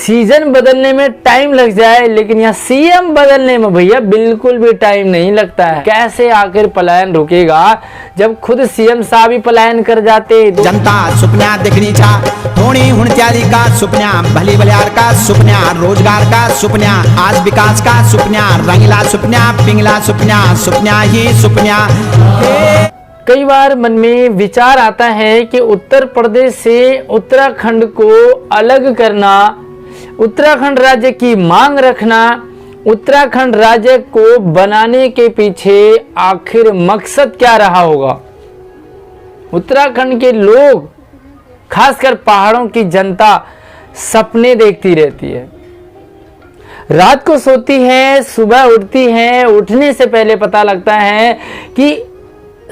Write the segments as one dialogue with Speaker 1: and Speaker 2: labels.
Speaker 1: Season बदलने में time लग जाए, लेकिन यहाँ सीएम बदलने में भैया बिल्कुल भी टाइम नहीं लगता है। कैसे आखिर पलायन रुकेगा जब खुद सीएम साहब ही पलायन कर जाते।
Speaker 2: जनता सुपना देखनी छा होनी हुणत्याली का सुपना, भली बलियार का सुपना, रोजगार का सुपना, आज विकास का सुपना, रंगीला सुपना, पिंगला सुपना, सुपना ही सुपना।
Speaker 1: कई बार मन में विचार आता है कि उत्तर प्रदेश से उत्तराखंड को अलग करना, उत्तराखंड राज्य की मांग रखना, उत्तराखंड राज्य को बनाने के पीछे आखिर मकसद क्या रहा होगा। उत्तराखंड के लोग, खासकर पहाड़ों की जनता सपने देखती रहती है, रात को सोती है, सुबह उठती है, उठने से पहले पता लगता है कि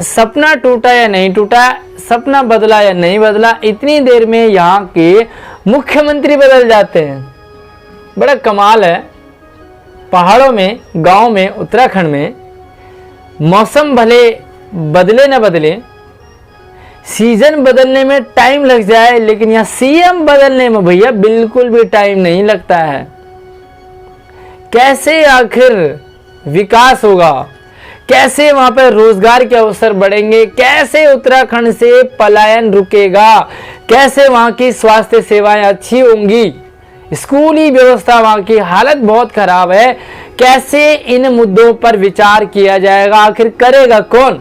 Speaker 1: सपना टूटा या नहीं टूटा, सपना बदला या नहीं बदला। इतनी देर में यहाँ के मुख्यमंत्री बदल जाते हैं। बड़ा कमाल है। पहाड़ों में, गांव में, उत्तराखंड में मौसम भले बदले न बदले, सीजन बदलने में टाइम लग जाए, लेकिन यहाँ सीएम बदलने में भैया बिल्कुल भी टाइम नहीं लगता है। कैसे आखिर विकास होगा, कैसे वहां पर रोजगार के अवसर बढ़ेंगे, कैसे उत्तराखंड से पलायन रुकेगा, कैसे वहां की स्वास्थ्य सेवाएं अच्छी होंगी, स्कूली व्यवस्था वहां की हालत बहुत खराब है। कैसे इन मुद्दों पर विचार किया जाएगा, आखिर करेगा कौन।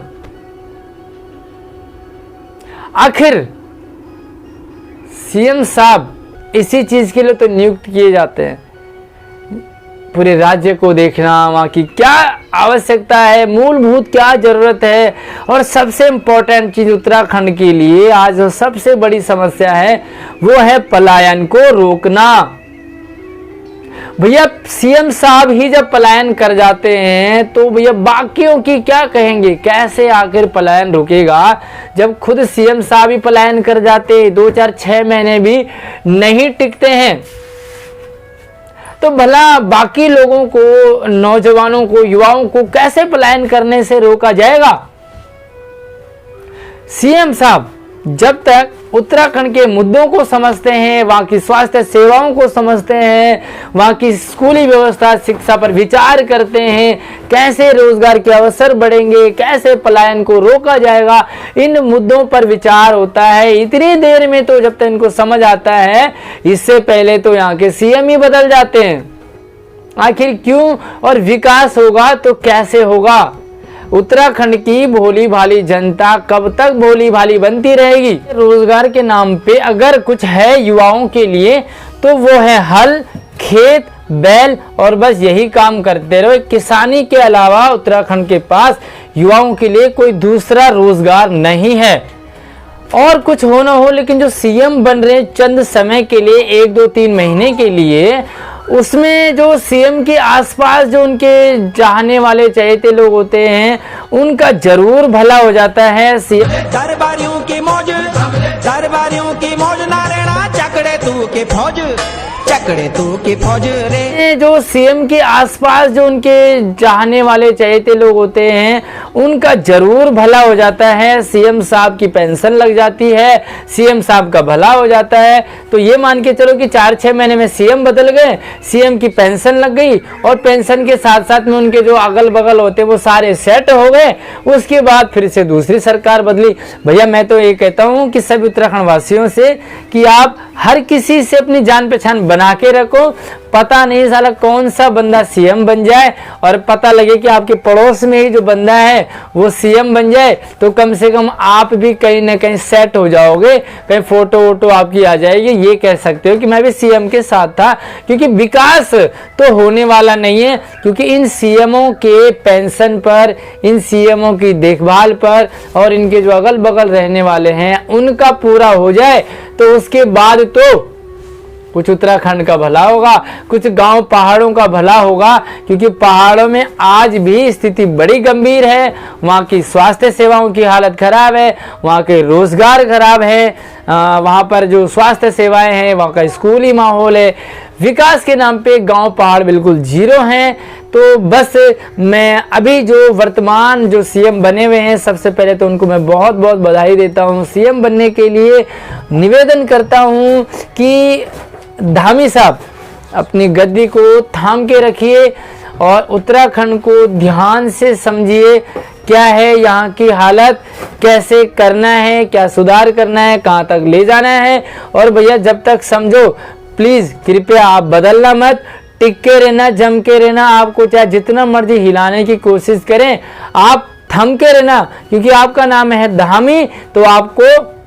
Speaker 1: आखिर सीएम साहब इसी चीज के लिए तो नियुक्त किए जाते हैं, पूरे राज्य को देखना, वहाँ की क्या आवश्यकता है, मूलभूत क्या जरूरत है, और सबसे इम्पोर्टेंट चीज उत्तराखंड के लिए आज जो सबसे बड़ी समस्या है वो है पलायन को रोकना। भैया सीएम साहब ही जब पलायन कर जाते हैं तो भैया बाकियों की क्या कहेंगे। कैसे आखिर पलायन रुकेगा जब खुद सीएम साहब ही पलायन कर जाते, 2-4-6 महीने भी नहीं टिकते हैं, तो भला बाकी लोगों को, नौजवानों को, युवाओं को कैसे पलायन करने से रोका जाएगा। सीएम साहब जब तक उत्तराखंड के मुद्दों को समझते हैं, वहां की स्वास्थ्य सेवाओं को समझते हैं, वहां की स्कूली व्यवस्था, शिक्षा पर विचार करते हैं, कैसे रोजगार के अवसर बढ़ेंगे, कैसे पलायन को रोका जाएगा, इन मुद्दों पर विचार होता है। इतनी देर में तो जब तक इनको समझ आता है, इससे पहले तो यहाँ के सीएम ही बदल जाते हैं। आखिर क्यों, और विकास होगा तो कैसे होगा। उत्तराखंड की भोली भाली जनता कब तक भोली भाली बनती रहेगी। रोजगार के नाम पे अगर कुछ है युवाओं के लिए तो वो है हल, खेत, बैल, और बस यही काम करते रहो। किसानी के अलावा उत्तराखंड के पास युवाओं के लिए कोई दूसरा रोजगार नहीं है। और कुछ हो ना हो, लेकिन जो सीएम बन रहे चंद समय के लिए, 1-2-3 महीने के लिए, उसमें जो सीएम के आसपास जो उनके चाहने वाले चहेते लोग होते हैं, उनका जरूर भला हो जाता है।
Speaker 2: दरबारियों की मौज, दरबारियों की मौज ना रहना, चकड़े तू के फौज, चकड़े तू की फौज रे।
Speaker 1: जो सीएम के आसपास जो उनके चाहने वाले चहेते लोग होते हैं, उनका जरूर भला हो जाता है। सीएम साहब की पेंशन लग जाती है, सीएम साहब का भला हो जाता है। तो ये मान के चलो कि 4-6 महीने में सीएम बदल गए, सीएम की पेंशन लग गई, और पेंशन के साथ साथ में उनके जो अगल बगल होते वो सारे सेट हो गए। उसके बाद फिर से दूसरी सरकार बदली। भैया मैं तो ये कहता हूँ कि सभी उत्तराखंड वासियों से कि आप हर किसी से अपनी जान पहचान बना के रखो। पता नहीं साला कौन सा बंदा सीएम बन जाए, और पता लगे कि आपके पड़ोस में ही जो बंदा है वो सीएम बन जाए, तो कम से कम आप भी कहीं ना कहीं सेट हो जाओगे, कहीं फोटो वोटो आपकी आ जाएगी, ये कह सकते हो कि मैं भी सीएम के साथ था। क्योंकि विकास तो होने वाला नहीं है, क्योंकि इन सीएमओ के पेंशन पर, इन सीएमओ की देखभाल पर, और इनके जो अगल बगल रहने वाले हैं उनका पूरा हो जाए, तो उसके बाद तो कुछ उत्तराखंड का भला होगा, कुछ गांव पहाड़ों का भला होगा। क्योंकि पहाड़ों में आज भी स्थिति बड़ी गंभीर है, वहाँ की स्वास्थ्य सेवाओं की हालत खराब है, वहाँ के रोजगार खराब है, वहाँ पर जो स्वास्थ्य सेवाएं हैं, वहाँ का स्कूली माहौल है। विकास के नाम पे गांव पहाड़ बिल्कुल जीरो हैं। तो बस मैं अभी जो वर्तमान जो सीएम बने हुए हैं, सबसे पहले तो उनको मैं बहुत बहुत बधाई देता हूँ। सीएम बनने के लिए निवेदन करता हूँ कि धामी साहब अपनी गद्दी को थाम के रखिए और उत्तराखंड को ध्यान से समझिए, क्या है यहाँ की हालत, कैसे करना है, क्या सुधार करना है, कहाँ तक ले जाना है। और भैया जब तक समझो प्लीज़ कृपया आप बदलना मत, टिक के रहना, जम के रहना। आपको चाहे जितना मर्जी हिलाने की कोशिश करें, आप थम के रहना, क्योंकि आपका नाम है धामी, तो आपको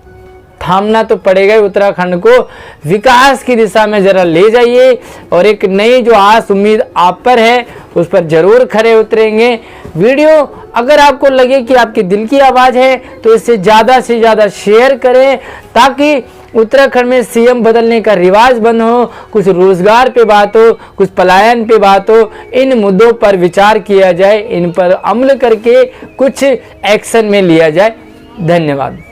Speaker 1: थामना तो पड़ेगा ही। उत्तराखंड को विकास की दिशा में जरा ले जाइए और एक नई जो आस उम्मीद आप पर है उस पर जरूर खरे उतरेंगे। वीडियो अगर आपको लगे कि आपके दिल की आवाज़ है तो इसे ज़्यादा से ज़्यादा शेयर करें, ताकि उत्तराखंड में सीएम बदलने का रिवाज बंद हो, कुछ रोजगार पे बात हो, कुछ पलायन पे बात हो। इन मुद्दों पर विचार किया जाए, इन पर अमल करके कुछ एक्शन में लिया जाए। धन्यवाद।